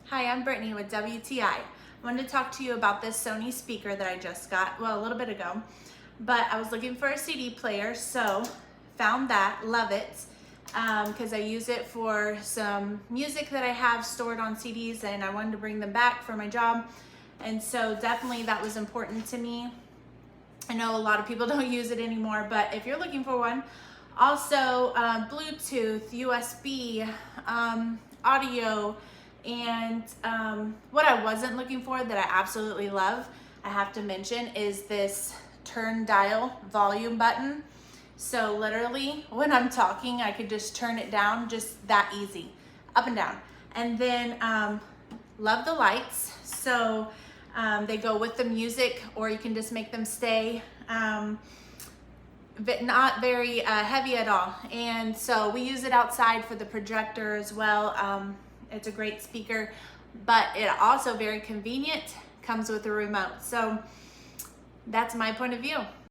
Hi, I'm Brittany with WTI. I wanted to talk to you about this Sony speaker that I just got, well, a little bit ago. But I was looking for a CD player, so found that, love it, because I use it for some music that I have stored on CDs and I wanted to bring them back for my job. And so definitely that was important to me. I know a lot of people don't use it anymore, but if you're looking for one, also Bluetooth, USB, audio, and what I wasn't looking for that I absolutely love, I have to mention, is this turn dial volume button. So literally when I'm talking, I could just turn it down, just that easy, up and down. And then love the lights. So they go with the music, or you can just make them stay. But not very heavy at all. And so we use it outside for the projector as well. It's a great speaker, but it also very convenient, comes with a remote. So that's my point of view.